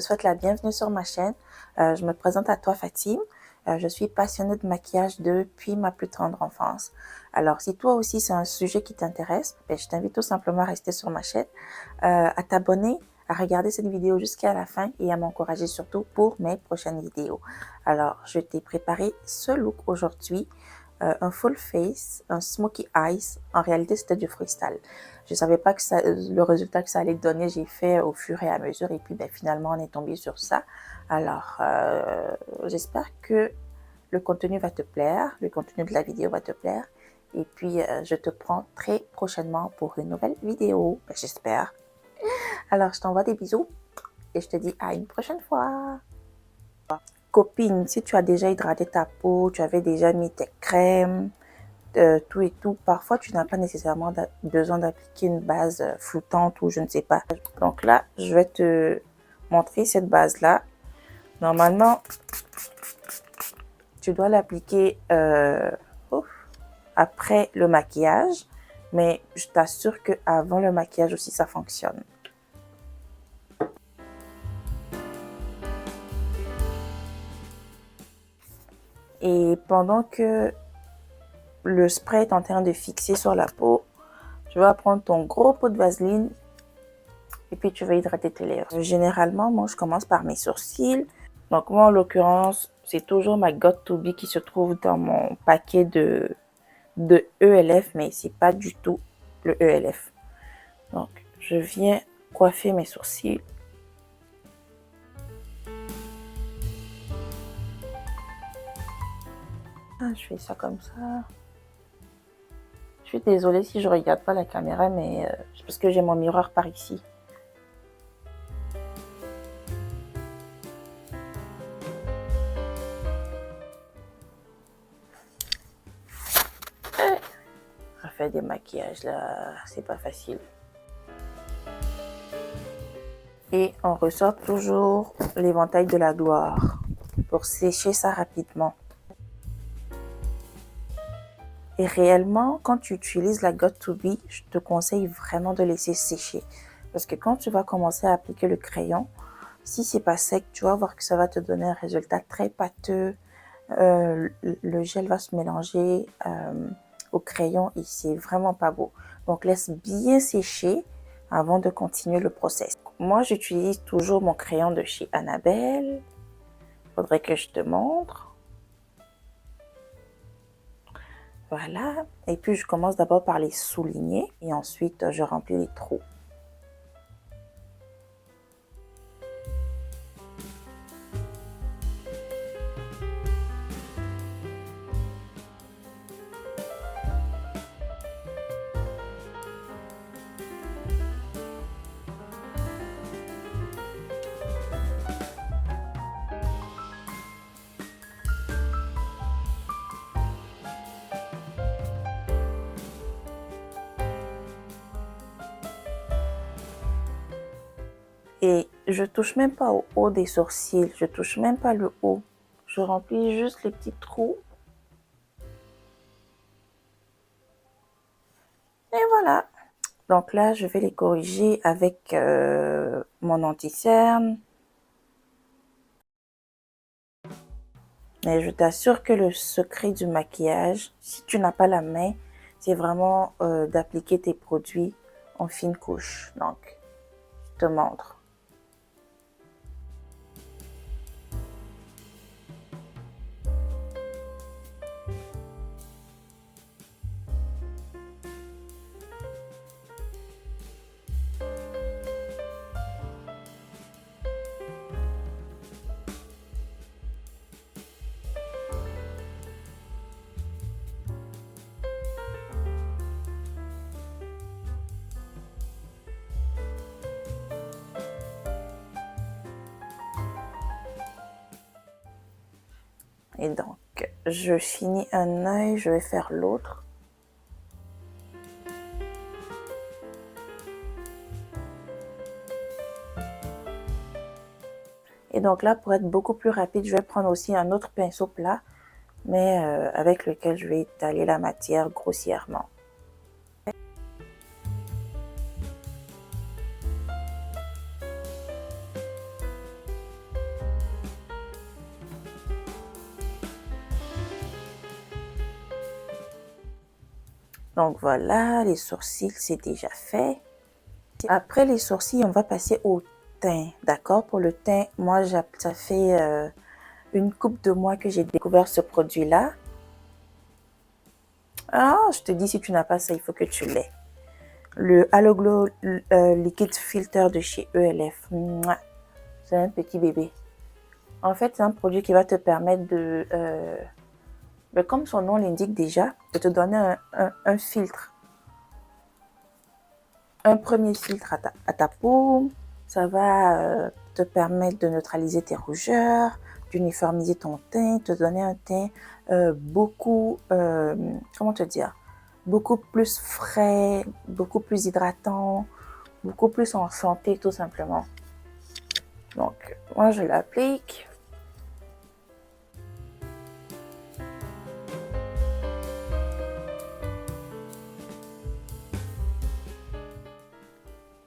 souhaite la bienvenue sur ma chaîne. Je me présente à toi, Fatime. Je suis passionnée de maquillage depuis ma plus tendre enfance. Alors, si toi aussi c'est un sujet qui t'intéresse, je t'invite tout simplement à rester sur ma chaîne, à t'abonner, à regarder cette vidéo jusqu'à la fin et à m'encourager surtout pour mes prochaines vidéos. Alors, je t'ai préparé ce look aujourd'hui. Un full face, un smoky eyes. En réalité, c'était du freestyle. Je savais pas que le résultat que ça allait donner, j'ai fait au fur et à mesure. Et puis, finalement, on est tombé sur ça. Alors, j'espère que le contenu va te plaire. Le contenu de la vidéo va te plaire. Et puis, je te prends très prochainement pour une nouvelle vidéo. J'espère. Alors, je t'envoie des bisous. Et je te dis à une prochaine fois. Copine, si tu as déjà hydraté ta peau, tu avais déjà mis tes crèmes, tout et tout, parfois tu n'as pas nécessairement besoin d'appliquer une base flottante ou je ne sais pas. Donc là, je vais te montrer cette base-là. Normalement, tu dois l'appliquer après le maquillage, mais je t'assure qu'avant le maquillage aussi, ça fonctionne. Et pendant que le spray est en train de fixer sur la peau, tu vas prendre ton gros pot de vaseline et puis tu vas hydrater tes lèvres. Généralement, moi, je commence par mes sourcils. Donc moi, en l'occurrence, c'est toujours ma Got2b qui se trouve dans mon paquet de ELF, mais c'est pas du tout le ELF. Donc, je viens coiffer mes sourcils. Je fais ça comme ça. Je suis désolée si je regarde pas la caméra, mais c'est parce que j'ai mon miroir par ici. Refaire des maquillages là, c'est pas facile. Et on ressort toujours l'éventail de la gloire pour sécher ça rapidement. Et réellement, quand tu utilises la Got2b, je te conseille vraiment de laisser sécher. Parce que quand tu vas commencer à appliquer le crayon, si c'est pas sec, tu vas voir que ça va te donner un résultat très pâteux. Le gel va se mélanger au crayon et c'est vraiment pas beau. Donc, laisse bien sécher avant de continuer le process. Moi, j'utilise toujours mon crayon de chez Annabelle. Faudrait que je te montre. Voilà, et puis je commence d'abord par les souligner et ensuite je remplis les trous. Et je touche même pas au haut des sourcils, je touche même pas le haut. Je remplis juste les petits trous. Et voilà. Donc là, je vais les corriger avec mon anti-cerne. Mais je t'assure que le secret du maquillage, si tu n'as pas la main, c'est vraiment d'appliquer tes produits en fine couche. Donc, je te montre. Et donc, je finis un œil, je vais faire l'autre. Et donc là, pour être beaucoup plus rapide, je vais prendre aussi un autre pinceau plat, mais avec lequel je vais étaler la matière grossièrement. Donc voilà, les sourcils, c'est déjà fait. Après les sourcils, on va passer au teint, d'accord? Pour le teint, moi, ça fait une couple de mois que j'ai découvert ce produit-là. Ah, je te dis, si tu n'as pas ça, il faut que tu l'aies. Le Halo Glow Liquid Filter de chez ELF. C'est un petit bébé. En fait, c'est un produit qui va te permettre comme son nom l'indique déjà, de te donner un filtre. Un premier filtre à ta peau. Ça va te permettre de neutraliser tes rougeurs, d'uniformiser ton teint, te donner un teint beaucoup, comment te dire, beaucoup plus frais, beaucoup plus hydratant, beaucoup plus en santé tout simplement. Donc, moi je l'applique.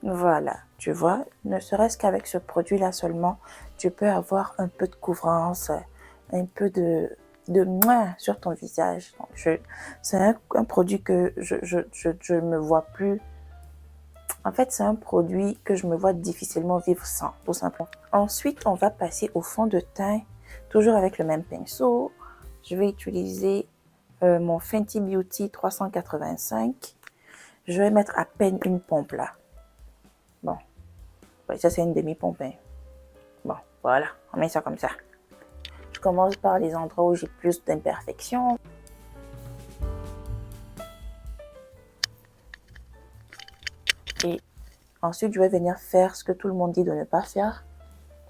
Voilà, tu vois, ne serait-ce qu'avec ce produit-là seulement, tu peux avoir un peu de couvrance, un peu de moins sur ton visage. C'est un produit que je me vois plus. En fait, c'est un produit que je me vois difficilement vivre sans, tout simplement. Ensuite, on va passer au fond de teint, toujours avec le même pinceau. Je vais utiliser mon Fenty Beauty 385. Je vais mettre à peine une pompe là. Bon, ouais, ça c'est une demi-pompe. Hein. Bon, voilà, on met ça comme ça. Je commence par les endroits où j'ai plus d'imperfections. Et ensuite, je vais venir faire ce que tout le monde dit de ne pas faire.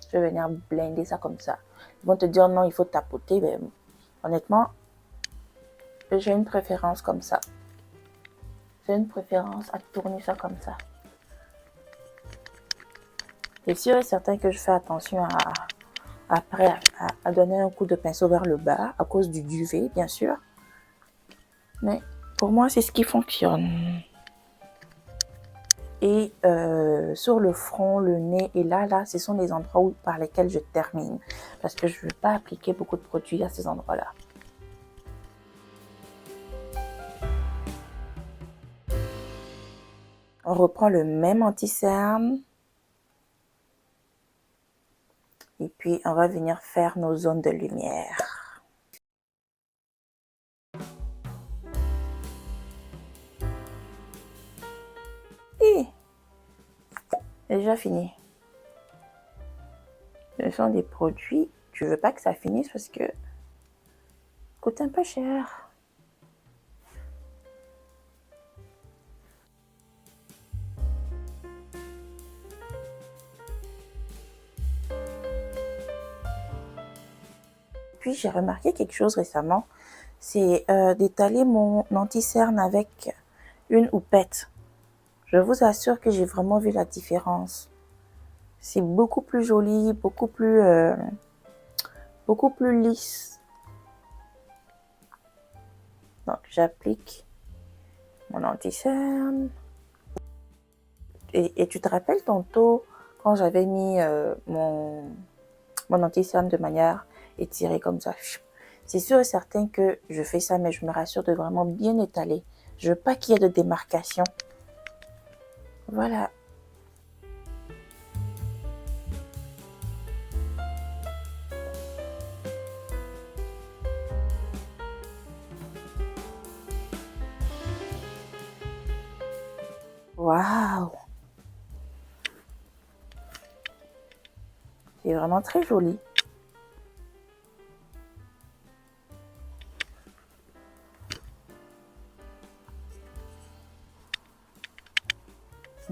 Je vais venir blinder ça comme ça. Ils vont te dire non, il faut tapoter. Mais honnêtement, j'ai une préférence comme ça. J'ai une préférence à tourner ça comme ça. C'est sûr et certain que je fais attention après à donner un coup de pinceau vers le bas à cause du duvet, bien sûr. Mais pour moi, c'est ce qui fonctionne. Et sur le front, le nez et là, ce sont les endroits par lesquels je termine. Parce que je ne veux pas appliquer beaucoup de produits à ces endroits-là. On reprend le même anti-cerne. Et puis, on va venir faire nos zones de lumière. Et c'est déjà fini. Ce sont des produits, tu veux pas que ça finisse parce que ça coûte un peu cher. Puis j'ai remarqué quelque chose récemment, c'est d'étaler mon anti-cerne avec une houppette. Je vous assure que j'ai vraiment vu la différence. C'est beaucoup plus joli, beaucoup plus lisse. Donc j'applique mon anti-cerne. Et tu te rappelles tantôt quand j'avais mis mon anti-cerne de manière étirée comme ça. C'est sûr et certain que je fais ça, mais je me rassure de vraiment bien étaler. Je veux pas qu'il y ait de démarcation. Voilà. Waouh! C'est vraiment très joli.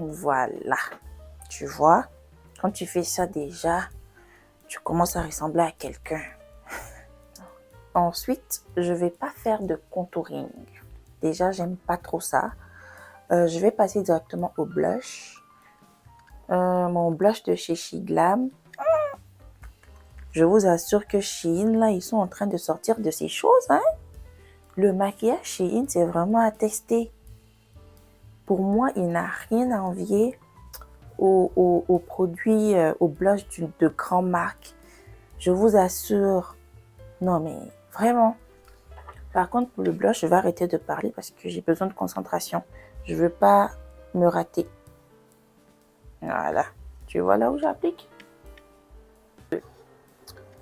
Voilà. Tu vois, quand tu fais ça déjà, tu commences à ressembler à quelqu'un. Ensuite, je vais pas faire de contouring. Déjà, j'aime pas trop ça. Je vais passer directement au blush. Mon blush de chez Shiglam. Je vous assure que Shein, là, ils sont en train de sortir de ces choses. Hein? Le maquillage Shein, c'est vraiment à tester. Pour moi, il n'a rien à envier aux produits, aux blushs de grandes marques. Je vous assure. Non, mais vraiment. Par contre, pour le blush, je vais arrêter de parler parce que j'ai besoin de concentration. Je veux pas me rater. Voilà. Tu vois là où j'applique?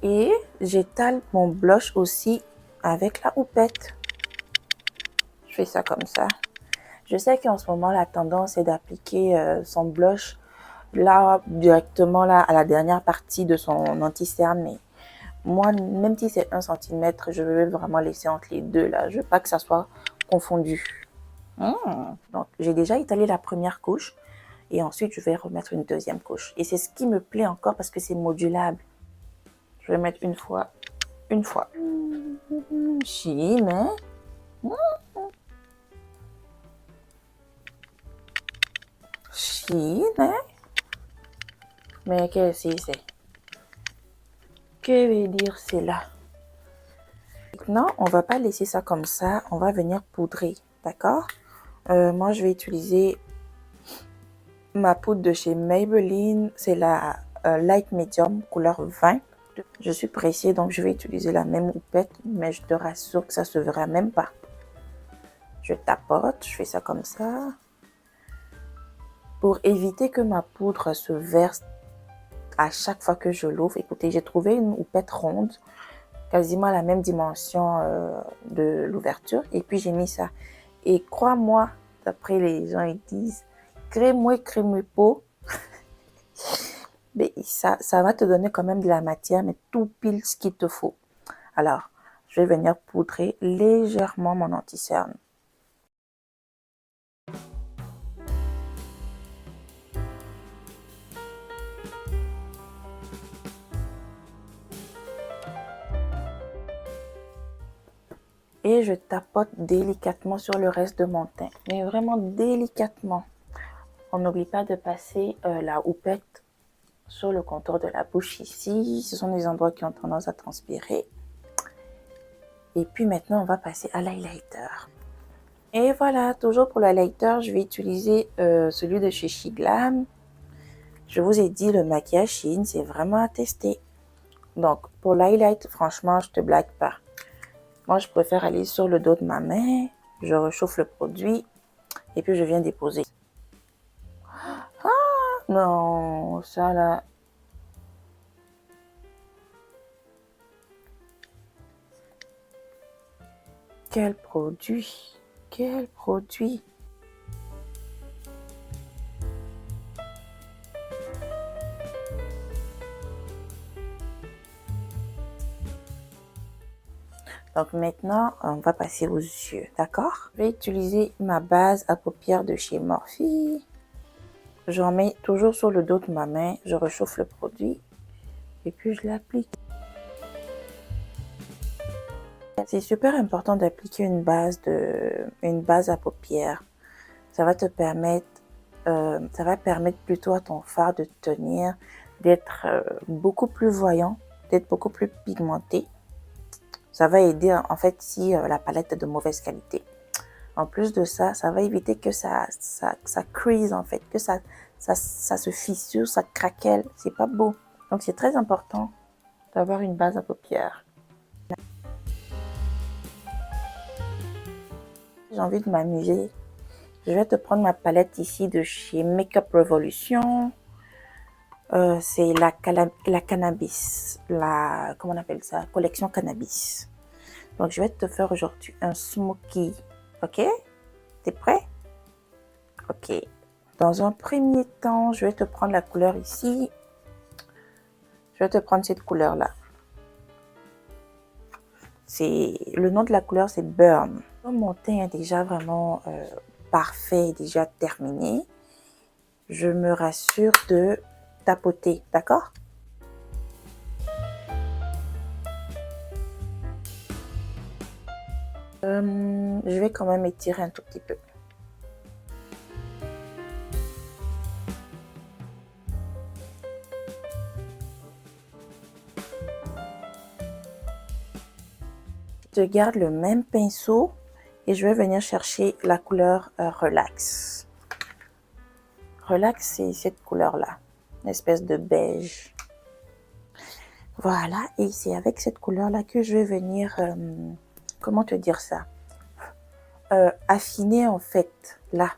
Et j'étale mon blush aussi avec la houppette. Je fais ça comme ça. Je sais qu'en ce moment, la tendance est d'appliquer son blush là, directement là, à la dernière partie de son anti-cerne. Mais moi, même si c'est 1 centimètre, je veux vraiment laisser entre les deux là. Je veux pas que ça soit confondu. Donc, j'ai déjà étalé la première couche et ensuite, je vais remettre une deuxième couche. Et c'est ce qui me plaît encore parce que c'est modulable. Je vais mettre une fois, une fois. Chine, hein? Chine, hein? Mais qu'est-ce que c'est? Que veut dire cela? Maintenant, on va pas laisser ça comme ça. On va venir poudrer, d'accord? Moi, je vais utiliser ma poudre de chez Maybelline. C'est la Light Medium couleur 20. Je suis pressée, donc je vais utiliser la même houppette, mais je te rassure que ça se verra même pas. Je tapote, je fais ça comme ça. Pour éviter que ma poudre se verse à chaque fois que je l'ouvre. Écoutez, j'ai trouvé une houppette ronde, quasiment la même dimension de l'ouverture. Et puis j'ai mis ça. Et crois-moi, d'après les gens, ils disent crème-moi peau. Mais ça va te donner quand même de la matière, mais tout pile ce qu'il te faut. Alors, je vais venir poudrer légèrement mon anti-cerne. Et je tapote délicatement sur le reste de mon teint, mais vraiment délicatement. On n'oublie pas de passer la houppette sur le contour de la bouche ici. Ce sont des endroits qui ont tendance à transpirer. Et puis maintenant, on va passer à l'highlighter. Et voilà, toujours pour l'highlighter, je vais utiliser celui de chez Shiglam. Je vous ai dit, le maquillage Shein, c'est vraiment à tester. Donc, pour l'highlight, franchement, je te blague pas. Moi, je préfère aller sur le dos de ma main. Je réchauffe le produit et puis je viens déposer. Ah, non, ça là. Quel produit! Quel produit! Donc maintenant, on va passer aux yeux, d'accord? Je vais utiliser ma base à paupières de chez Morphe. J'en mets toujours sur le dos de ma main, je réchauffe le produit et puis je l'applique. C'est super important d'appliquer une base à paupières. Ça va te permettre, ça va permettre plutôt à ton fard de tenir, d'être beaucoup plus voyant, d'être beaucoup plus pigmenté. Ça va aider en fait si la palette est de mauvaise qualité. En plus de ça, ça va éviter que ça crease en fait, que ça se fissure, ça craquelle. C'est pas beau. Donc c'est très important d'avoir une base à paupières. J'ai envie de m'amuser. Je vais te prendre ma palette ici de chez Makeup Revolution. C'est la cannabis, comment on appelle ça, collection cannabis. Donc je vais te faire aujourd'hui un smoky, ok? T'es prêt? Ok. Dans un premier temps, je vais te prendre la couleur ici. Je vais te prendre cette couleur là. Le nom de la couleur, c'est Burn. Mon teint est déjà vraiment parfait, déjà terminé. Je me rassure de tapoter, d'accord? Je vais quand même étirer un tout petit peu. Je garde le même pinceau et je vais venir chercher la couleur Relax. Relax, c'est cette couleur-là, une espèce de beige. Voilà, et c'est avec cette couleur-là que je vais venir comment te dire ça, affiner en fait, là.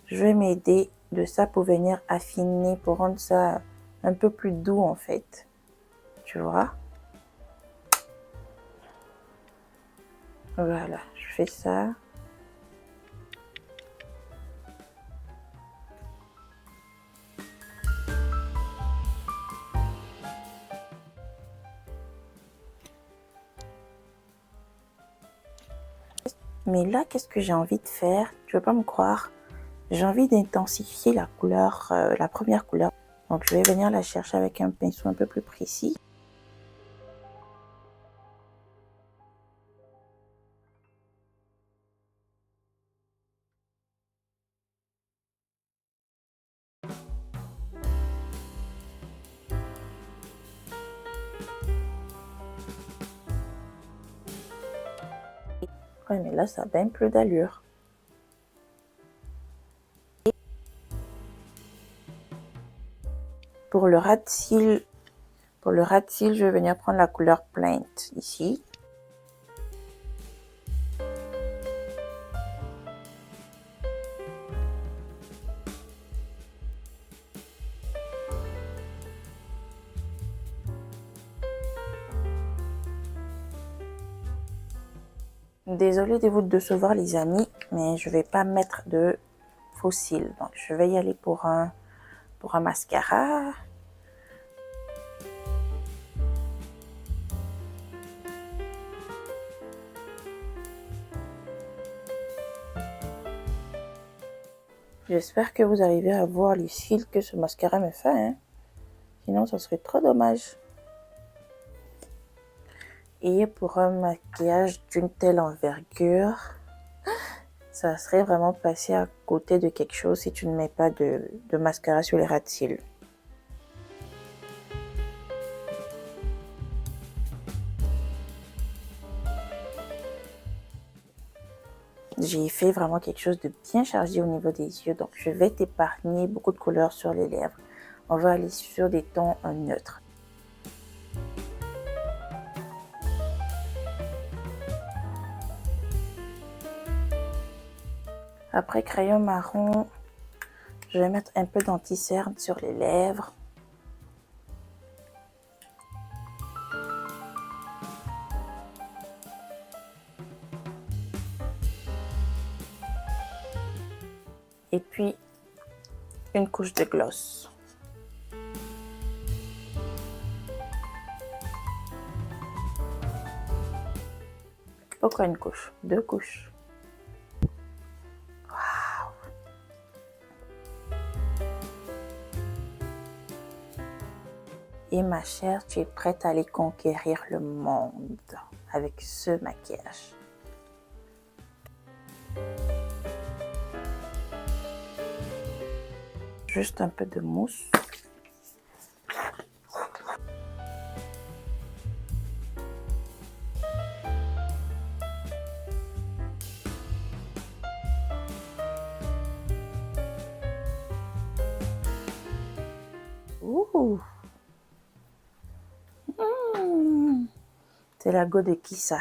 Je vais m'aider de ça pour venir affiner, pour rendre ça un peu plus doux en fait. Tu vois? Voilà, je fais ça. Mais là, qu'est-ce que j'ai envie de faire? Tu veux pas me croire? J'ai envie d'intensifier la couleur, la première couleur. Donc, je vais venir la chercher avec un pinceau un peu plus précis. Ouais, mais là, ça a bien plus d'allure. Pour le ras de cils, je vais venir prendre la couleur Plainte ici. Désolée de vous décevoir les amis, mais je vais pas mettre de faux cils. Donc je vais y aller pour un mascara. J'espère que vous arrivez à voir les cils que ce mascara me fait, hein. Sinon ça serait trop dommage. Et pour un maquillage d'une telle envergure, ça serait vraiment passer à côté de quelque chose si tu ne mets pas de mascara sur les ras de cils. J'ai fait vraiment quelque chose de bien chargé au niveau des yeux, donc je vais t'épargner beaucoup de couleurs sur les lèvres. On va aller sur des tons neutres. Après crayon marron, je vais mettre un peu d'anti-cerne sur les lèvres. Et puis, une couche de gloss. Pourquoi une couche? 2 couches. Waouh! Et ma chère, tu es prête à aller conquérir le monde avec ce maquillage. Juste un peu de mousse. Ouh! C'est la go de qui ça?